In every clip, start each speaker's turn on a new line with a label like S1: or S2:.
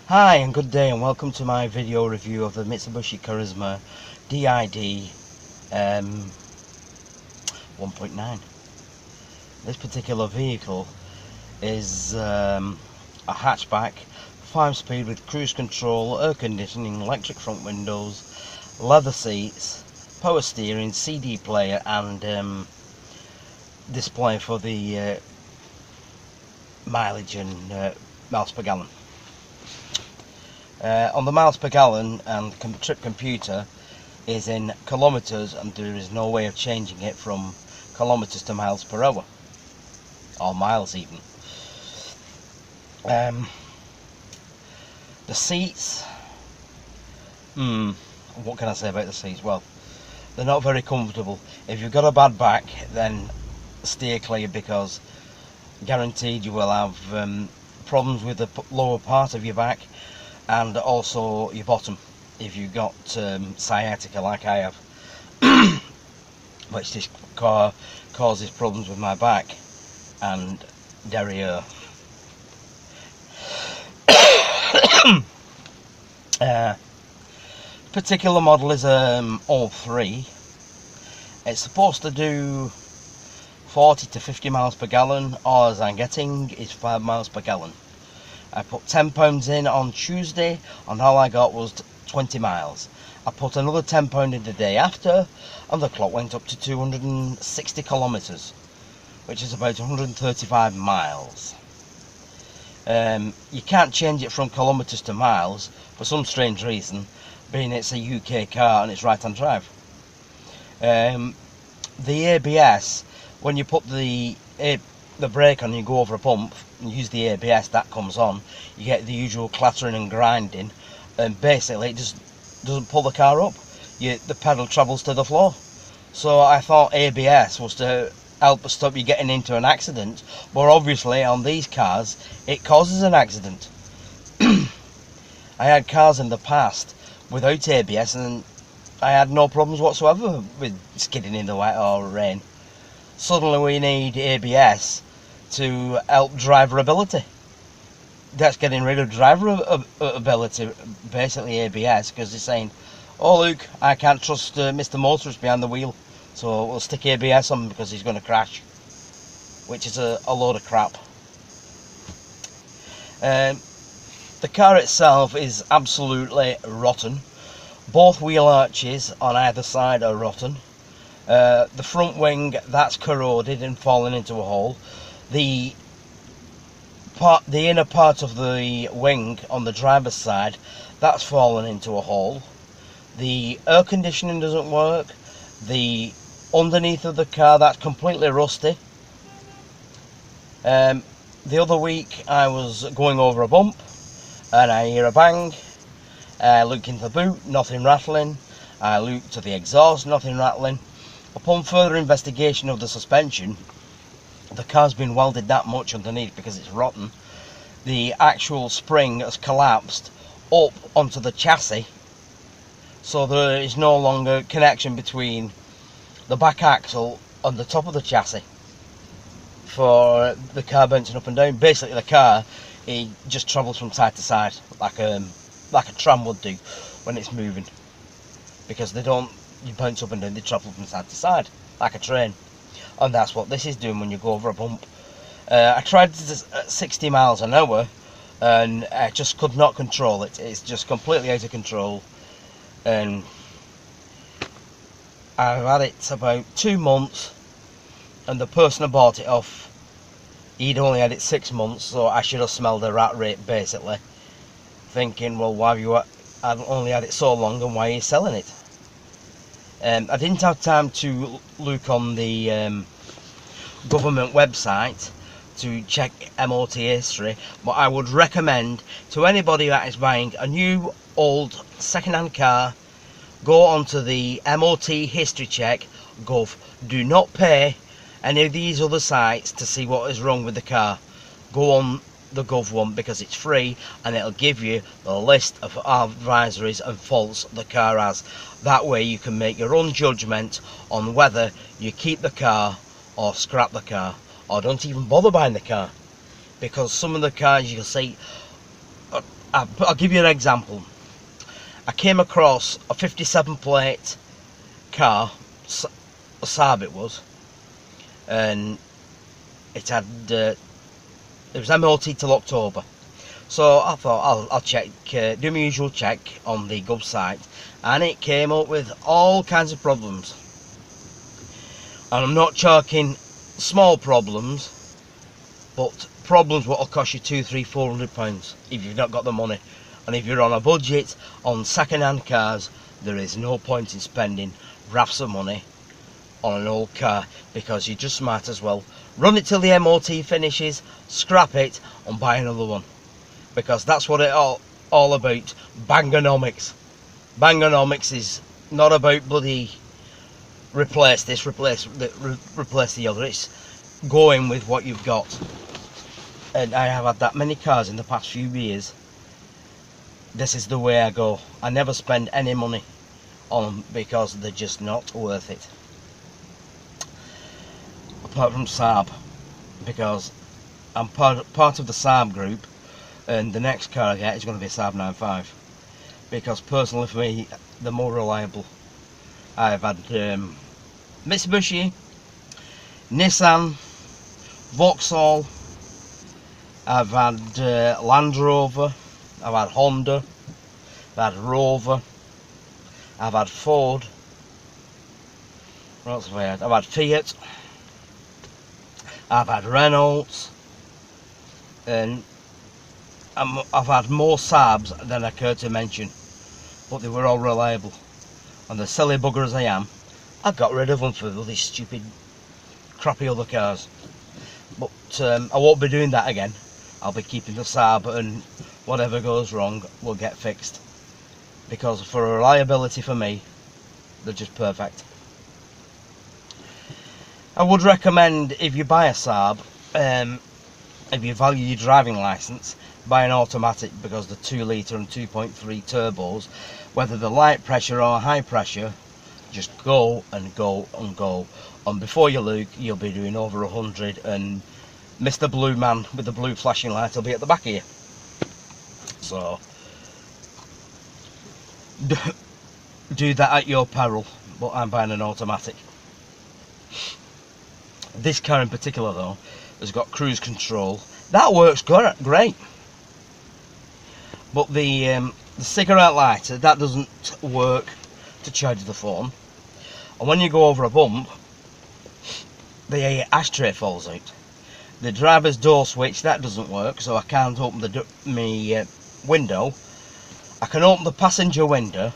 S1: Hi and good day and welcome to my video review of the Mitsubishi Charisma DID 1.9. This particular vehicle is a hatchback, 5-speed with cruise control, air conditioning, electric front windows, leather seats, power steering, CD player and display for the mileage and miles per gallon. On the miles per gallon and trip computer is in kilometers, and there is no way of changing it from kilometers to miles per hour, or miles even. The seats, what can I say about the seats? Well, they're not very comfortable. If you've got a bad back, then steer clear, because guaranteed you will have problems with the lower part of your back and also your bottom if you've got sciatica like I have, which this car causes problems with my back and derriere. Particular model is all 3. It's supposed to do 40 to 50 miles per gallon, or as I'm getting is 5 miles per gallon. I put £10 in on Tuesday and all I got was 20 miles. I put another £10 in the day after and the clock went up to 260 kilometres, which is about 135 miles. You can't change it from kilometres to miles for some strange reason, being it's a UK car and it's right-hand drive. The ABS, when you put the brake on and you go over a bump and use the ABS, that comes on, you get the usual clattering and grinding, and basically it just doesn't pull the car up. The pedal travels to the floor. So I thought ABS was to help stop you getting into an accident, but obviously on these cars it causes an accident. I had cars in the past without ABS and I had no problems whatsoever with skidding in the wet or rain. Suddenly we need ABS to help driver ability. That's getting rid of driver ability, basically ABS, because they're saying, oh look, I can't trust Mr. Motorist behind the wheel, so we'll stick ABS on because he's going to crash, which is a load of crap. The car itself is absolutely rotten. Both wheel arches on either side are rotten. The front wing, that's corroded and fallen into a hole. The inner part of the wing on the driver's side, that's fallen into a hole. The air conditioning doesn't work. The underneath of the car, that's completely rusty. The other week I was going over a bump and I hear a bang. I look into the boot, nothing rattling. I look to the exhaust, nothing rattling. Upon further investigation of the suspension, the car's been welded that much underneath because it's rotten. The actual spring has collapsed up onto the chassis, so there is no longer connection between the back axle and the top of the chassis for the car bouncing up and down. Basically the car, it just travels from side to side like a tram would do when it's moving, because you bounce up and down, they travel from side to side like a train. And that's what this is doing when you go over a bump. I tried this at 60 miles an hour and I just could not control it. It's just completely out of control, and I've had it about 2 months, and the person who bought it off, he'd only had it 6 months, so I should have smelled a rat rate, basically, thinking, well, why have you only had it so long and why are you selling it? I didn't have time to look on the government website to check MOT history, but I would recommend to anybody that is buying a new, old, second-hand car, go onto the MOT history check gov. Do not pay any of these other sites to see what is wrong with the car. Go on the gov one because it's free and it'll give you the list of advisories and faults the car has. That way you can make your own judgment on whether you keep the car or scrap the car, or don't even bother buying the car, because some of the cars you'll see I'll give you an example. I came across a 57 plate car, a Saab it was, and it had it was MOT till October. So I thought I'll check, do my usual check on the Gov site, and it came up with all kinds of problems. And I'm not talking small problems, but problems what will cost you £200, £300, £400 if you've not got the money. And if you're on a budget on second-hand cars, there is no point in spending rafts of money on an old car, because you just might as well run it till the MOT finishes, scrap it, and buy another one. Because that's what it all about. Bangonomics. Bangonomics is not about bloody replace this, replace the other. It's going with what you've got. And I have had that many cars in the past few years. This is the way I go. I never spend any money on them because they're just not worth it. Apart from Saab, because I'm part of the Saab group, and the next car I get is going to be a Saab 95, because personally for me they're more reliable. I've had Mitsubishi, Nissan, Vauxhall, I've had Land Rover, I've had Honda, I've had Rover, I've had Ford, what else have I had? I've had Fiat, I've had Renaults, and I've had more Saabs than I care to mention, but they were all reliable. And the silly bugger as I am, I got rid of them for all these stupid, crappy other cars. But I won't be doing that again. I'll be keeping the Saab, and whatever goes wrong will get fixed. Because for reliability for me, they're just perfect. I would recommend, if you buy a Saab, if you value your driving licence, buy an automatic, because the 2 litre and 2.3 turbos, whether they're light pressure or high pressure, just go and go and go, and before you look you'll be doing over 100, and Mr. Blue Man with the blue flashing light will be at the back of you. So do that at your peril, but I'm buying an automatic. This car in particular though has got cruise control. That works great. But the cigarette lighter, that doesn't work to charge the phone. And when you go over a bump, the ashtray falls out. The driver's door switch, that doesn't work, so I can't open my window. I can open the passenger window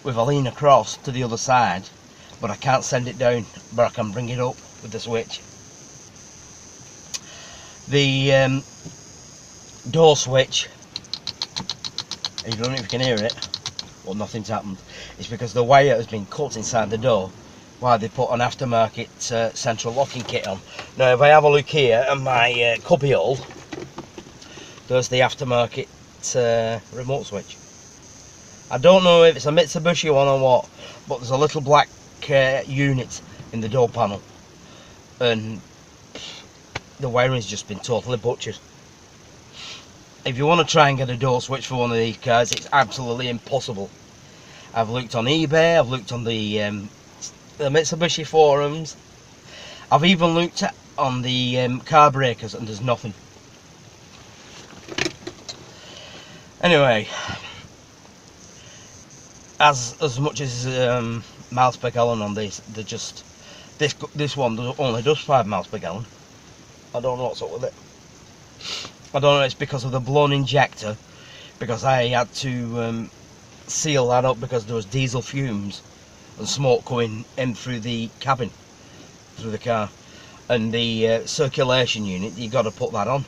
S1: with a lean across to the other side, but I can't send it down, but I can bring it up with the switch. The door switch, I don't know if you can hear it, well, nothing's happened. It's because the wire has been cut inside the door while they put an aftermarket central locking kit on. Now if I have a look here at my cubbyhole, there's the aftermarket remote switch. I don't know if it's a Mitsubishi one or what, but there's a little black unit in the door panel, and the wiring's just been totally butchered. If you want to try and get a door switch for one of these cars, it's absolutely impossible. I've looked on eBay, I've looked on the Mitsubishi forums, I've even looked on the car breakers, and there's nothing. Anyway, as much as miles per gallon on these, they're just this one only does 5 miles per gallon. I don't know what's up with it. I don't know, it's because of the blown injector, because I had to seal that up because there was diesel fumes and smoke coming in through the cabin, through the car, and the circulation unit, you got to put that on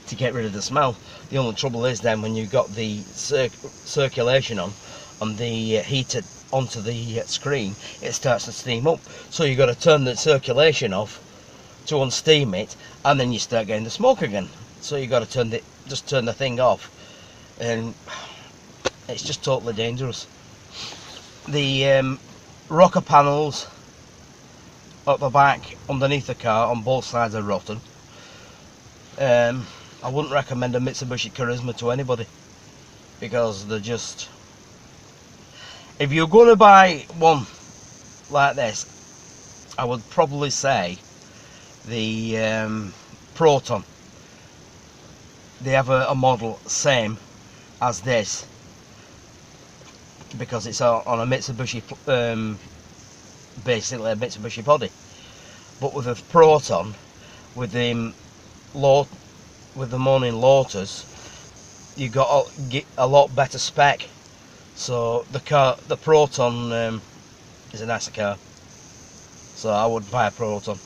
S1: to get rid of the smell. The only trouble is then when you got the circulation on and the heater onto the screen, it starts to steam up, so you got to turn the circulation off to unsteam it, and then you start getting the smoke again. So you got to just turn the thing off, and it's just totally dangerous. The rocker panels at the back underneath the car on both sides are rotten. I wouldn't recommend a Mitsubishi Charisma to anybody. because they're just, if you're going to buy one like this, I would probably say the Proton. They have a model same as this, because it's on a Mitsubishi, basically a Mitsubishi body. But with a Proton, with the morning Lotus, you got a lot better spec. So the Proton is a nicer car. So I would buy a Proton.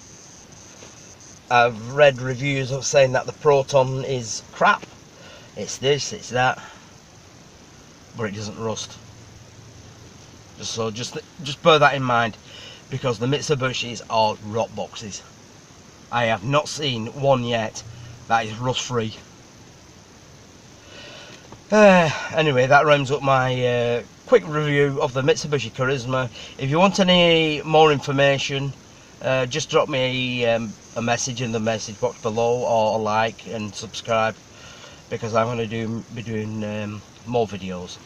S1: I've read reviews of saying that the Proton is crap. It's this, it's that, but it doesn't rust. Just bear that in mind, because the Mitsubishis are rot boxes. I have not seen one yet that is rust free. Anyway, that rounds up my quick review of the Mitsubishi Charisma. If you want any more information, just drop me a message in the message box below, or a like and subscribe, because I'm going to be doing more videos.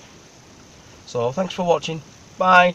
S1: So thanks for watching. Bye.